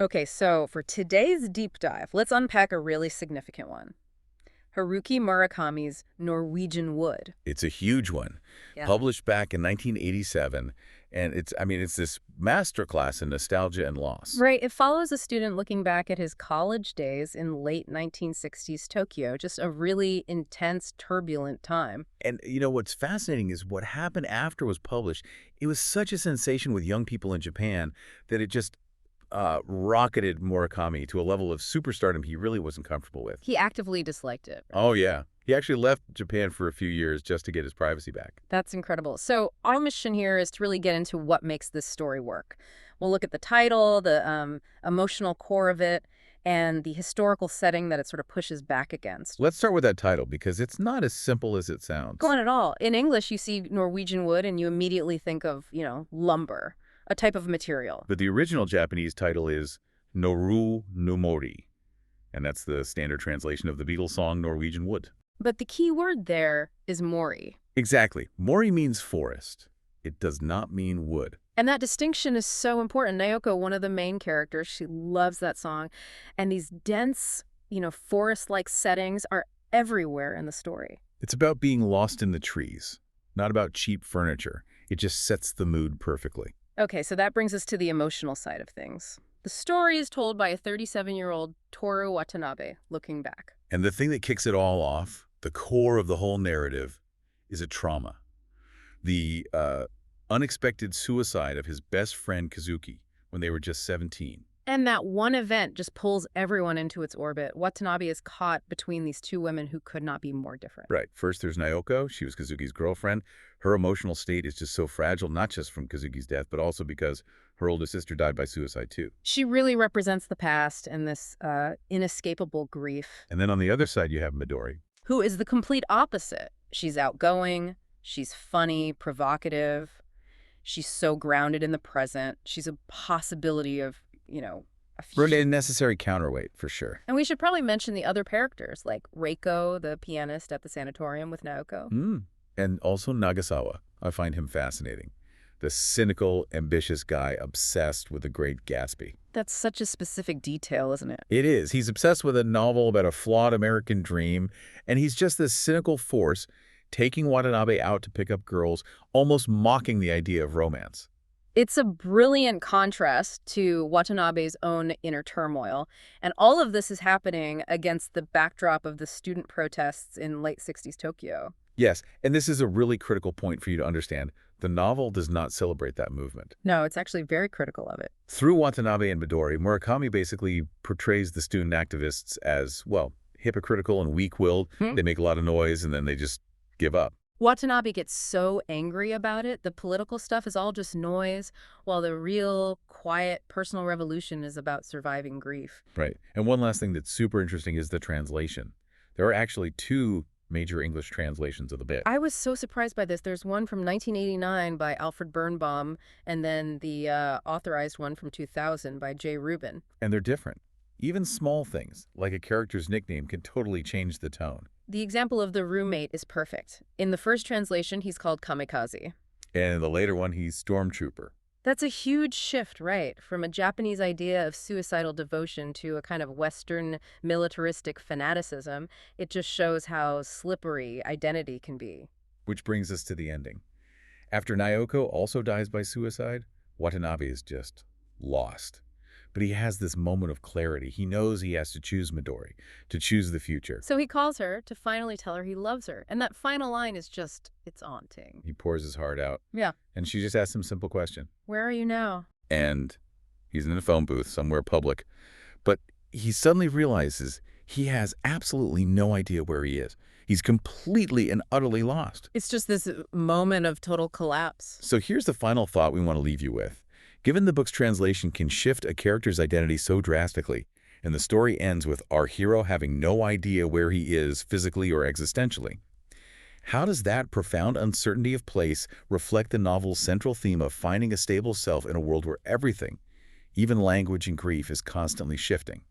Okay, so for today's deep dive, let's unpack a really significant one. Haruki Murakami's Norwegian Wood. It's a huge one, Yeah. published back in 1987, and it's this masterclass in nostalgia and loss. Right, it follows a student looking back at his college days in late 1960s Tokyo, just a really intense, turbulent time. And what's fascinating is what happened after it was published. It was such a sensation with young people in Japan that it just rocketed Murakami to a level of superstardom he really wasn't comfortable with. He actively disliked it. Oh, yeah. He actually left Japan for a few years just to get his privacy back. That's incredible. So our mission here is to really get into what makes this story work. We'll look at the title, the emotional core of it, and the historical setting that it sort of pushes back against. Let's start with that title because it's not as simple as it Go sounds. on at all. In English, you see Norwegian wood and you immediately think of, lumber, a type of material. But the original Japanese title is Noru no Mori, and that's the standard translation of the Beatles song Norwegian Wood. But the key word there is mori. Exactly. Mori means forest. It does not mean wood. And that distinction is so important. Naoko, one of the main characters, she loves that song. And these dense, forest-like settings are everywhere in the story. It's about being lost in the trees, not about cheap furniture. It just sets the mood perfectly. Okay, so that brings us to the emotional side of things. The story is told by a 37-year-old Toru Watanabe, looking back. And the thing that kicks it all off, the core of the whole narrative, is a trauma. The unexpected suicide of his best friend Kazuki when they were just 17. And that one event just pulls everyone into its orbit. Watanabe is caught between these two women who could not be more different. Right. First, there's Naoko. She was Kazuki's girlfriend. Her emotional state is just so fragile, not just from Kazuki's death, but also because her older sister died by suicide, too. She really represents the past and this inescapable grief. And then on the other side, you have Midori. Who is the complete opposite. She's outgoing, she's funny, provocative, she's so grounded in the present. She's a possibility of, a Really a necessary counterweight, for sure. And we should probably mention the other characters, like Reiko, the pianist at the sanatorium with Naoko. And also Nagasawa. I find him fascinating. The cynical, ambitious guy obsessed with the Great Gatsby. That's such a specific detail, isn't it? It is. He's obsessed with a novel about a flawed American dream, and he's just this cynical force taking Watanabe out to pick up girls, almost mocking the idea of romance. It's a brilliant contrast to Watanabe's own inner turmoil, and all of this is happening against the backdrop of the student protests in late 60s Tokyo. Yes, and this is a really critical point for you to understand. The novel does not celebrate that movement. No, it's actually very critical of it. Through Watanabe and Midori, Murakami basically portrays the student activists as, well, hypocritical and weak-willed. They make a lot of noise and then they just give up. Watanabe gets so angry about it. The political stuff is all just noise, while the real, quiet, personal revolution is about surviving grief. Right. And one last thing that's super interesting is the translation. There are actually two major English translations of the book. I was so surprised by this. There's one from 1989 by Alfred Birnbaum, and then the authorized one from 2000 by Jay Rubin. And they're different. Even small things, like a character's nickname, can totally change the tone. The example of the roommate is perfect. In the first translation, he's called Kamikaze. And in the later one, he's Stormtrooper. That's a huge shift, right? From a Japanese idea of suicidal devotion to a kind of Western militaristic fanaticism. It just shows how slippery identity can be. Which brings us to the ending. After Naoko also dies by suicide, Watanabe is just lost. But he has this moment of clarity. He knows he has to choose Midori, to choose the future. So he calls her to finally tell her he loves her. And that final line is just, it's haunting. He pours his heart out. Yeah. And she just asks him a simple question. Where are you now? And he's in a phone booth somewhere public. But he suddenly realizes he has absolutely no idea where he is. He's completely and utterly lost. It's just this moment of total collapse. So here's the final thought we want to leave you with. Given the book's translation can shift a character's identity so drastically, and the story ends with our hero having no idea where he is physically or existentially, how does that profound uncertainty of place reflect the novel's central theme of finding a stable self in a world where everything, even language and grief, is constantly shifting?